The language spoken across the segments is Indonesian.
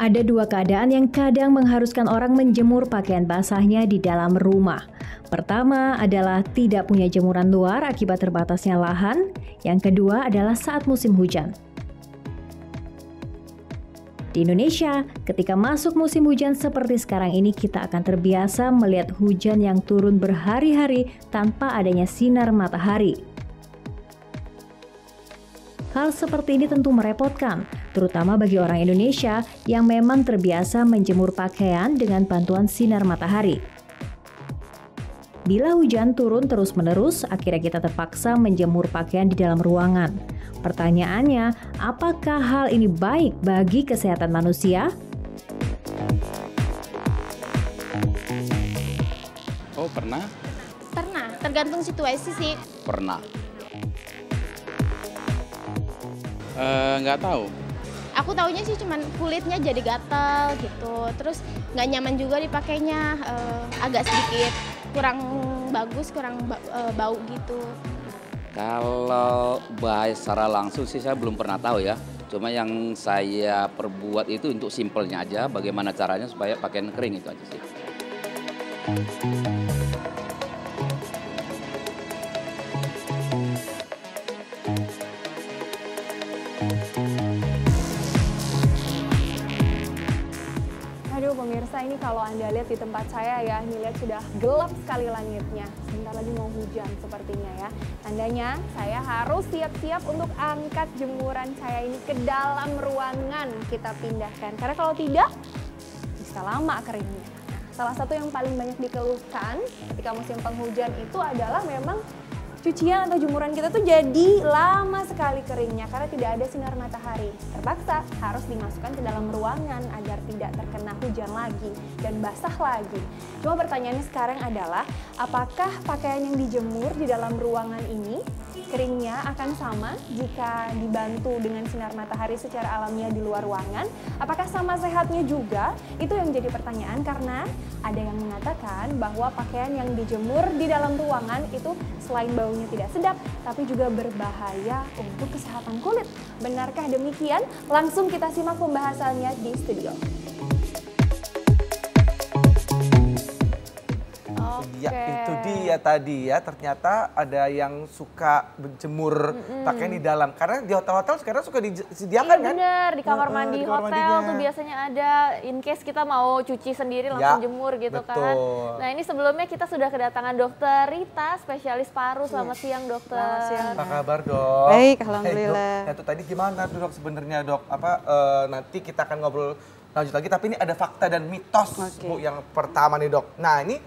Ada dua keadaan yang kadang mengharuskan orang menjemur pakaian basahnya di dalam rumah. Pertama adalah tidak punya jemuran luar akibat terbatasnya lahan. Yang kedua adalah saat musim hujan. Di Indonesia, ketika masuk musim hujan seperti sekarang ini, kita akan terbiasa melihat hujan yang turun berhari-hari tanpa adanya sinar matahari. Hal seperti ini tentu merepotkan, terutama bagi orang Indonesia yang memang terbiasa menjemur pakaian dengan bantuan sinar matahari. Bila hujan turun terus-menerus, akhirnya kita terpaksa menjemur pakaian di dalam ruangan. Pertanyaannya, apakah hal ini baik bagi kesehatan manusia? Oh, pernah? Pernah, tergantung situasi sih. Pernah. Nggak tahu. Aku taunya sih cuman kulitnya jadi gatal gitu, terus nggak nyaman juga dipakainya, agak sedikit kurang bagus, kurang bau gitu. Kalau bahaya secara langsung sih saya belum pernah tahu ya. Cuma yang saya perbuat itu untuk simpelnya aja, bagaimana caranya supaya pakaian kering itu aja sih. Aduh pemirsa, ini kalau Anda lihat di tempat saya ya, ini lihat sudah gelap sekali langitnya. Sebentar lagi mau hujan sepertinya ya. Tandanya saya harus siap-siap untuk angkat jemuran saya ini ke dalam ruangan kita pindahkan. Karena kalau tidak, bisa lama keringnya. Salah satu yang paling banyak dikeluhkan ketika musim penghujan itu adalah memang cucian atau jemuran kita tuh jadi lama sekali keringnya karena tidak ada sinar matahari. Terpaksa harus dimasukkan ke dalam ruangan agar tidak terkena hujan lagi dan basah lagi. Cuma pertanyaannya sekarang adalah, apakah pakaian yang dijemur di dalam ruangan ini keringnya akan sama jika dibantu dengan sinar matahari secara alamiah di luar ruangan? Apakah sama sehatnya juga? Itu yang jadi pertanyaan karena ada yang mengatakan bahwa pakaian yang dijemur di dalam ruangan itu selain baunya tidak sedap, tapi juga berbahaya untuk kesehatan kulit. Benarkah demikian? Langsung kita simak pembahasannya di studio. Ya, itu dia tadi ya, ternyata ada yang suka menjemur pakaian di dalam. Karena di hotel-hotel sekarang suka disediakan kan? Bener, di kamar mandi di kamar hotel mandinya. tuh biasanya ada, in case kita mau cuci sendiri langsung jemur gitu betul. kan. Nah ini sebelumnya kita sudah kedatangan dokter Rita, spesialis paru. Selamat siang dokter. Selamat siang. Apa kabar dok? Baik, alhamdulillah. Nah, itu tadi gimana tuh dok sebenarnya dok? Nanti kita akan ngobrol lanjut lagi, tapi ini ada fakta dan mitos Bu yang pertama nih dok. Nah ini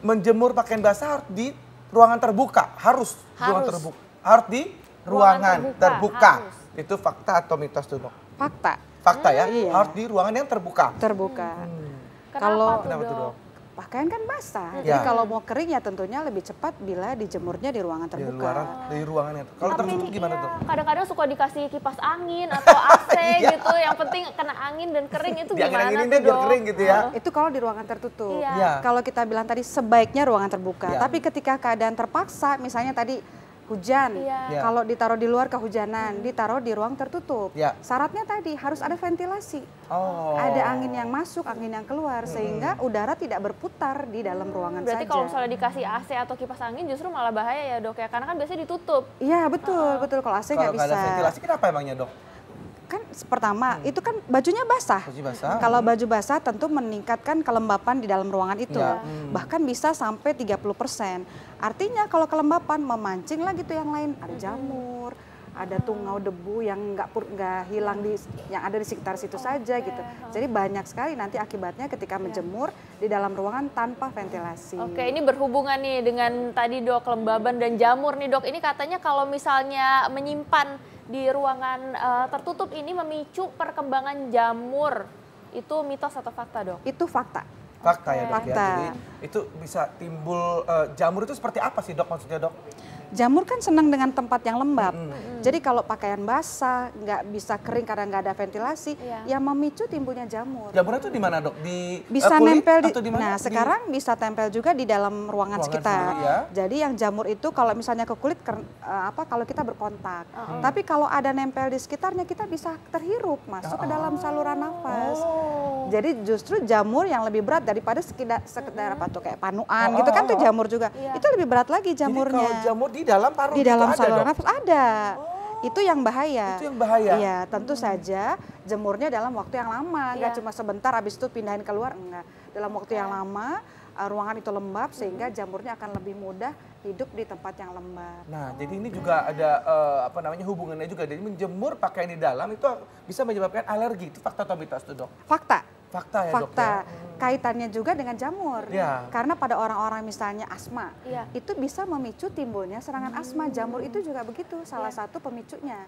menjemur pakaian basah harus di ruangan terbuka, harus. Ruangan terbuka, harus di ruangan terbuka. Itu fakta atau mitos tuh dok? Fakta. Fakta ya, Iya. harus di ruangan yang terbuka. Terbuka. Kalau Kenapa tuh dok? Pakaian kan basah, Ya. jadi kalau mau kering ya tentunya lebih cepat bila dijemurnya di ruangan Di terbuka. luar, di ruangannya. Kalau tertutup gimana tuh? kadang-kadang suka dikasih kipas angin atau AC Iya. gitu, yang penting kena angin dan kering itu gimana Diangin-anginin tuh deh biar dok? kering gitu ya. Itu kalau di ruangan tertutup. Iya. Iya. Kalau kita bilang tadi sebaiknya ruangan terbuka, Iya. tapi ketika keadaan terpaksa, misalnya tadi hujan, Iya. kalau ditaruh di luar kehujanan, ditaruh di ruang tertutup. Iya. Syaratnya tadi harus ada ventilasi. Oh. Ada angin yang masuk, angin yang keluar, sehingga udara tidak berputar di dalam ruangan Berarti saja. kalau misalnya dikasih AC atau kipas angin justru malah bahaya ya dok ya, karena kan biasanya ditutup. Iya betul, betul. Kalau AC Kalau nggak nggak bisa. ada ventilasi kenapa emangnya dok? Kan pertama, itu kan bajunya basah. Baju basah. Kalau baju basah tentu meningkatkan kelembapan di dalam ruangan itu. Ya. Bahkan bisa sampai 30%. Artinya kalau kelembapan memancing lagi tuh yang lain. Ada jamur, ada tungau debu yang nggak hilang yang ada di sekitar situ saja gitu. Jadi banyak sekali nanti akibatnya ketika menjemur di dalam ruangan tanpa ventilasi. Oke, ini berhubungan nih dengan tadi dok, kelembaban dan jamur nih dok. Ini katanya kalau misalnya menyimpan di ruangan tertutup ini memicu perkembangan jamur. Itu mitos atau fakta dok? Itu fakta. Fakta ya dok ya. Fakta. Jadi itu bisa timbul jamur itu seperti apa sih dok maksudnya dok? Jamur kan senang dengan tempat yang lembab. Jadi kalau pakaian basah, nggak bisa kering karena nggak ada ventilasi, yang memicu timbulnya jamur. Jamurnya tuh di mana dok? Di Bisa kulit nempel atau di mana? Nah sekarang bisa tempel juga di dalam ruangan sekitar. sendiri ya? Jadi yang jamur itu kalau misalnya ke kulit kalau kita berkontak. Tapi kalau ada nempel di sekitarnya kita bisa terhirup masuk ke dalam saluran nafas. Jadi justru jamur yang lebih berat daripada sekedar apa tuh kayak panuan gitu kan tuh jamur juga. Itu lebih berat lagi jamurnya. Jadi kalau jamur di dalam paru di itu dalam ada, saluran dok? nafas ada. Itu yang bahaya. Itu yang bahaya? Iya, tentu saja jemurnya dalam waktu yang lama, nggak cuma sebentar habis itu pindahin keluar, enggak. Dalam waktu yang lama, ruangan itu lembab sehingga jamurnya akan lebih mudah hidup di tempat yang lembab. Nah, jadi ini juga ada hubungannya juga. Jadi menjemur pakaian di dalam itu bisa menyebabkan alergi. Itu fakta atau mitos tuh, dok? Fakta. Fakta ya, dok Fakta. ya? Kaitannya juga dengan jamur. Ya. Karena pada orang-orang misalnya asma, itu bisa memicu timbulnya serangan asma. Jamur itu juga begitu, salah satu pemicunya.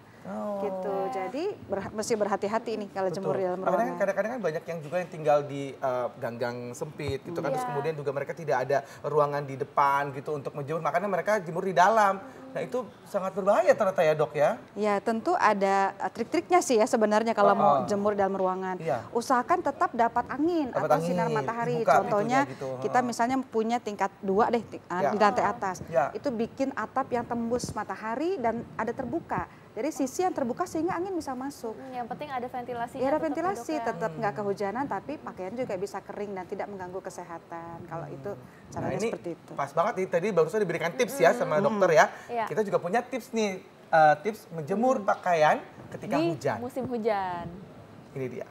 Gitu. Jadi mesti berhati-hati nih kalau jemur di dalam ruangan. Kadang-kadang kan banyak yang juga yang tinggal di gang-gang sempit gitu kan. Terus kemudian juga mereka tidak ada ruangan di depan gitu untuk menjemur. Makanya mereka jemur di dalam. Nah itu sangat berbahaya ternyata ya dok ya? Ya tentu ada trik-triknya sih ya sebenarnya kalau mau jemur dalam ruangan. Usahakan tetap dapat angin atau sinar matahari. Contohnya gitu. Kita misalnya punya tingkat 2 deh di lantai atas. Itu bikin atap yang tembus matahari dan ada terbuka. Jadi sisi yang terbuka sehingga angin bisa masuk. Yang penting ada ventilasi. Ya ada ventilasi, tetap nggak kehujanan tapi pakaian juga bisa kering dan tidak mengganggu kesehatan. Kalau itu caranya seperti itu. Pas banget nih, tadi barusan diberikan tips ya sama dokter ya. Kita juga punya tips nih, tips menjemur pakaian ketika hujan. Musim hujan. Ini dia.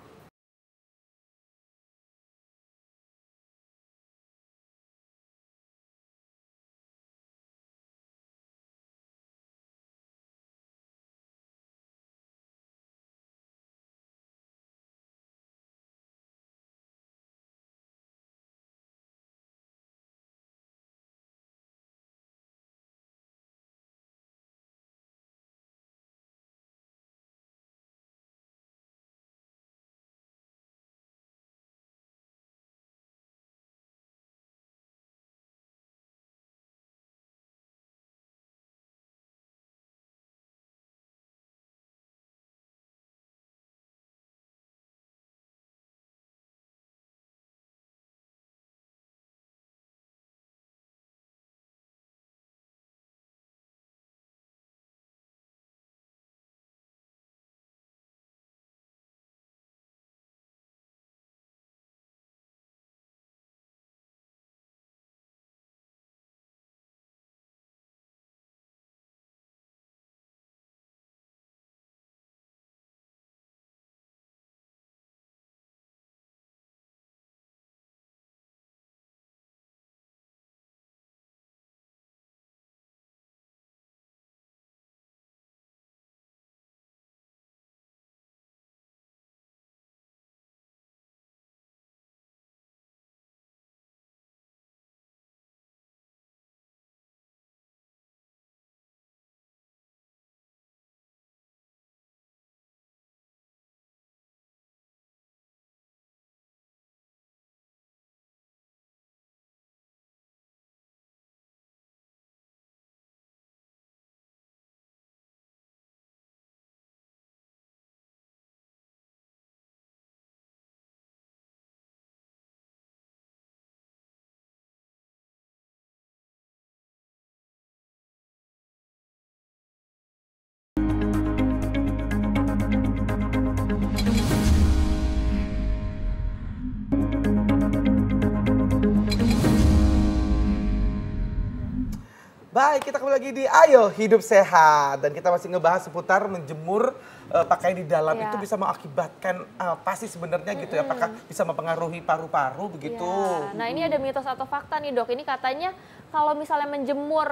Baik, kita kembali lagi di Ayo Hidup Sehat. Dan kita masih ngebahas seputar menjemur pakaian di dalam itu bisa mengakibatkan apa sih sebenarnya gitu ya? Apakah bisa mempengaruhi paru-paru begitu? Nah ini ada mitos atau fakta nih dok, ini katanya kalau misalnya menjemur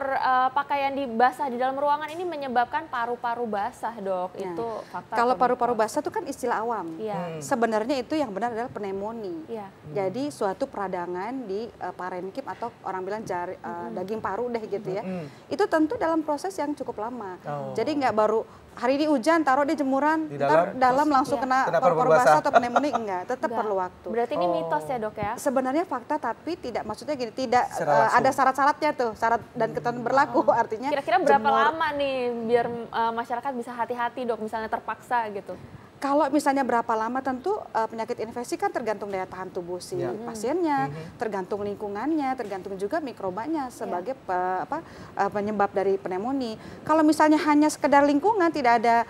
pakaian basah di dalam ruangan ini menyebabkan paru-paru basah dok, itu fakta? Kalau paru-paru basah itu kan istilah awam. Sebenarnya itu yang benar adalah pneumonia. Jadi suatu peradangan di parenkim atau orang bilang daging paru deh gitu ya. Mm-hmm. Itu tentu dalam proses yang cukup lama. Jadi nggak baru hari ini hujan taruh di jemuran, ntar dalam langsung kena paru-paru basah atau pneumonia, enggak, tetap perlu waktu. Berarti ini mitos ya dok ya? Sebenarnya fakta tapi tidak, maksudnya gini, tidak ada syarat-syarat syaratnya tuh, syarat dan ketentuan berlaku artinya. Kira-kira berapa jemur. lama nih biar masyarakat bisa hati-hati dok, misalnya terpaksa gitu? Kalau misalnya berapa lama tentu penyakit infeksi kan tergantung daya tahan tubuh si pasiennya, tergantung lingkungannya, tergantung juga mikrobanya sebagai penyebab dari pneumonia. Kalau misalnya hanya sekedar lingkungan, tidak ada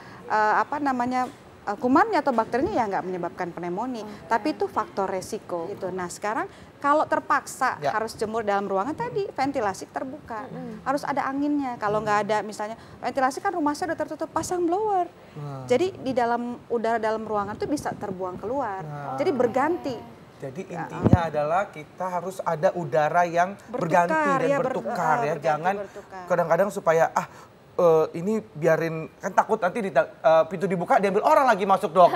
kumannya atau bakterinya, ya nggak menyebabkan pneumonia. Tapi itu faktor resiko gitu. Nah sekarang kalau terpaksa harus jemur dalam ruangan tadi, ventilasi terbuka, harus ada anginnya. Kalau nggak ada misalnya ventilasi kan rumahnya udah tertutup, pasang blower. Jadi di dalam udara dalam ruangan tuh bisa terbuang keluar. Jadi berganti. Jadi intinya adalah kita harus ada udara yang berganti dan bertukar ya. Jangan kadang-kadang supaya ini biarin, kan takut nanti pintu dibuka diambil orang lagi masuk dok.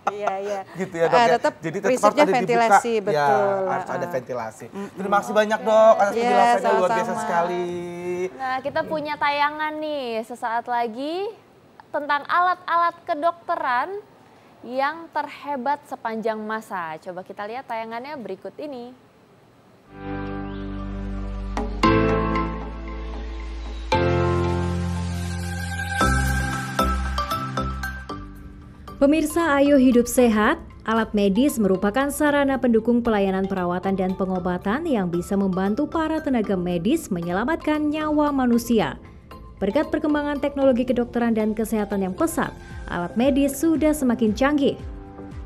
Iya. Gitu ya dok ya. Jadi tetap harus ada ventilasi, dibuka. betul. Ya, harus ada ventilasi. Terima kasih banyak dok atas penjelasannya, luar biasa sekali. Nah kita punya tayangan nih sesaat lagi tentang alat-alat kedokteran yang terhebat sepanjang masa. Coba kita lihat tayangannya berikut ini. Pemirsa, ayo hidup sehat. Alat medis merupakan sarana pendukung pelayanan perawatan dan pengobatan yang bisa membantu para tenaga medis menyelamatkan nyawa manusia. Berkat perkembangan teknologi kedokteran dan kesehatan yang pesat, alat medis sudah semakin canggih.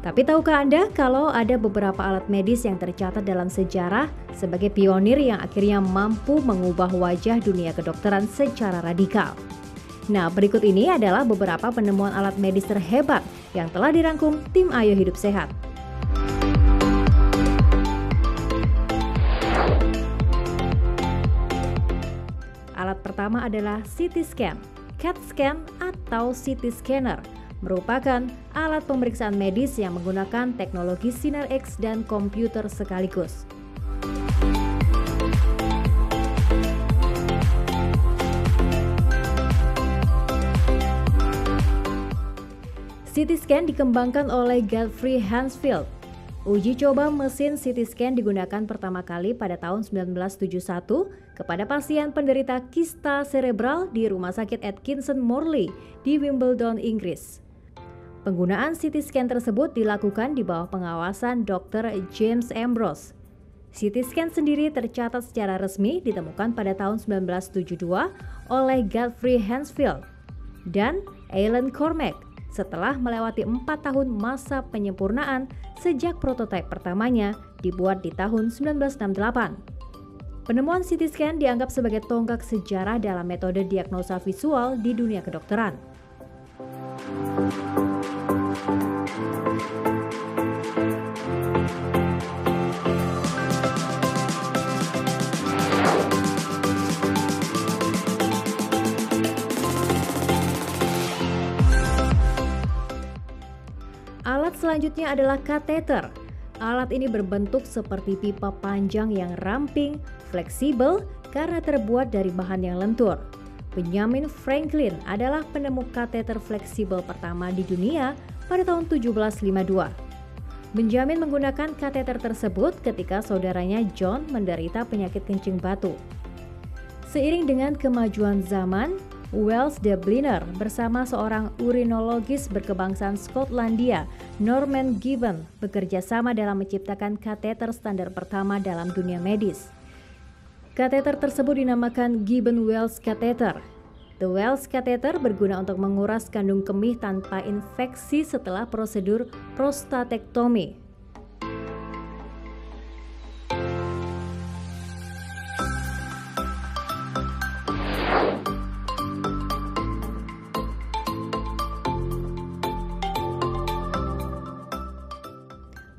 Tapi tahukah Anda kalau ada beberapa alat medis yang tercatat dalam sejarah sebagai pionir yang akhirnya mampu mengubah wajah dunia kedokteran secara radikal? Nah, berikut ini adalah beberapa penemuan alat medis terhebat yang telah dirangkum tim Ayo Hidup Sehat. Alat pertama adalah CT scan. CAT scan atau CT scanner merupakan alat pemeriksaan medis yang menggunakan teknologi sinar X dan komputer sekaligus. CT scan dikembangkan oleh Godfrey Hansfield. Uji coba mesin CT scan digunakan pertama kali pada tahun 1971 kepada pasien penderita kista cerebral di Rumah Sakit Atkinson Morley di Wimbledon, Inggris. Penggunaan CT scan tersebut dilakukan di bawah pengawasan Dr. James Ambrose. CT scan sendiri tercatat secara resmi ditemukan pada tahun 1972 oleh Godfrey Hansfield dan Alan Cormack setelah melewati 4 tahun masa penyempurnaan sejak prototipe pertamanya dibuat di tahun 1968. Penemuan CT scan dianggap sebagai tonggak sejarah dalam metode diagnosa visual di dunia kedokteran. Alat selanjutnya adalah kateter. Alat ini berbentuk seperti pipa panjang yang ramping, fleksibel karena terbuat dari bahan yang lentur. Benjamin Franklin adalah penemu kateter fleksibel pertama di dunia pada tahun 1752. Benjamin menggunakan kateter tersebut ketika saudaranya John menderita penyakit kencing batu. Seiring dengan kemajuan zaman, Wells de Bliner bersama seorang urinologis berkebangsaan Skotlandia, Norman Gibbon, bekerja sama dalam menciptakan kateter standar pertama dalam dunia medis. Kateter tersebut dinamakan Gibbon-Wells catheter. The Wells catheter berguna untuk menguras kandung kemih tanpa infeksi setelah prosedur prostatektomi.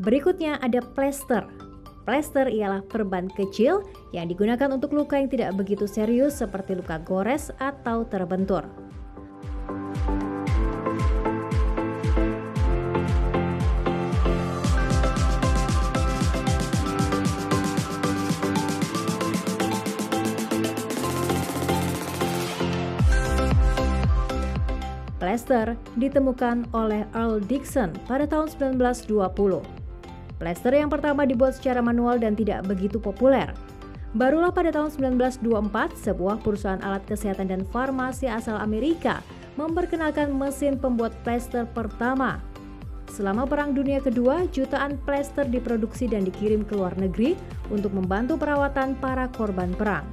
Berikutnya ada plester. Plester ialah perban kecil yang digunakan untuk luka yang tidak begitu serius seperti luka gores atau terbentur. Plester ditemukan oleh Earl Dixon pada tahun 1920. Plester yang pertama dibuat secara manual dan tidak begitu populer. Barulah pada tahun 1924, sebuah perusahaan alat kesehatan dan farmasi asal Amerika memperkenalkan mesin pembuat plester pertama. Selama Perang Dunia Kedua, jutaan plester diproduksi dan dikirim ke luar negeri untuk membantu perawatan para korban perang.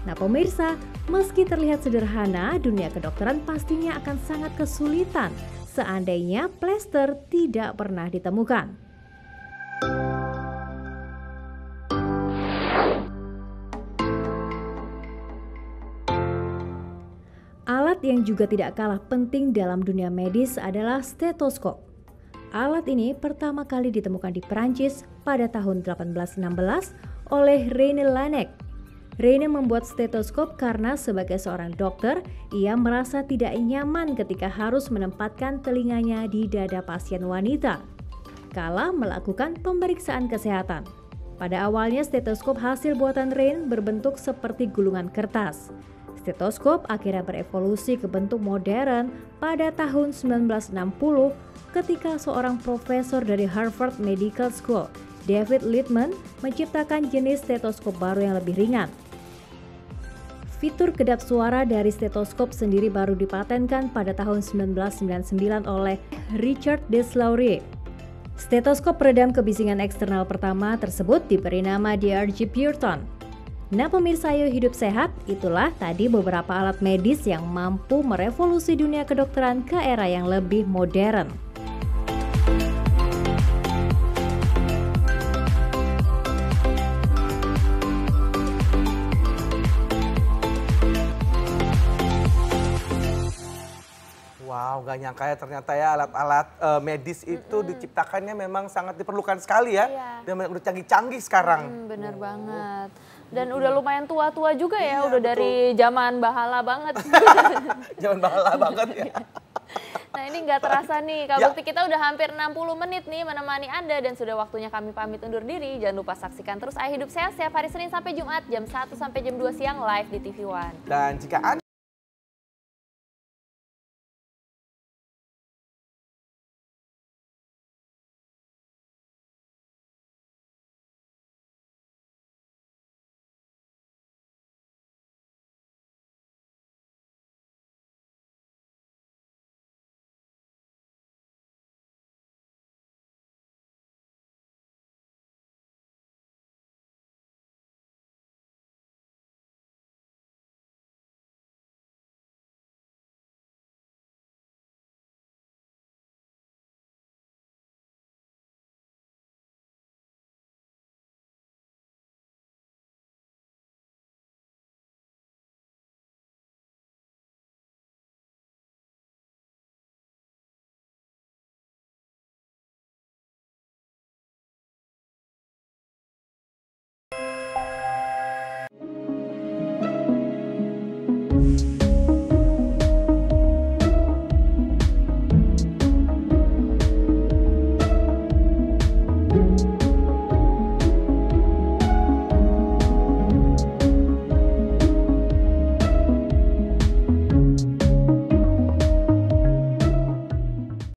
Nah pemirsa, meski terlihat sederhana, dunia kedokteran pastinya akan sangat kesulitan seandainya plester tidak pernah ditemukan. Alat yang juga tidak kalah penting dalam dunia medis adalah stetoskop. Alat ini pertama kali ditemukan di Perancis pada tahun 1816 oleh René Laennec. René membuat stetoskop karena sebagai seorang dokter, ia merasa tidak nyaman ketika harus menempatkan telinganya di dada pasien wanita kala melakukan pemeriksaan kesehatan. Pada awalnya stetoskop hasil buatan René berbentuk seperti gulungan kertas. Stetoskop akhirnya berevolusi ke bentuk modern pada tahun 1960 ketika seorang profesor dari Harvard Medical School, David Littman, menciptakan jenis stetoskop baru yang lebih ringan. Fitur kedap suara dari stetoskop sendiri baru dipatenkan pada tahun 1999 oleh Richard Deslauriers. Stetoskop peredam kebisingan eksternal pertama tersebut diberi nama DRG Pureton. Nah pemirsa, yuk hidup sehat, itulah tadi beberapa alat medis yang mampu merevolusi dunia kedokteran ke era yang lebih modern. Wow, gak nyangka ya ternyata ya alat-alat medis itu diciptakannya memang sangat diperlukan sekali ya. Dan udah canggih-canggih sekarang. Bener banget. Dan udah lumayan tua-tua juga ya, udah betul. Dari zaman bahala banget. Zaman bahala banget ya. Nah ini nggak terasa nih, Kak Bekti kita udah hampir 60 menit nih menemani Anda dan sudah waktunya kami pamit undur diri. Jangan lupa saksikan terus Ayo Hidup Sehat setiap hari Senin sampai Jumat jam 1 sampai jam 2 siang live di TV One. Dan jika Anda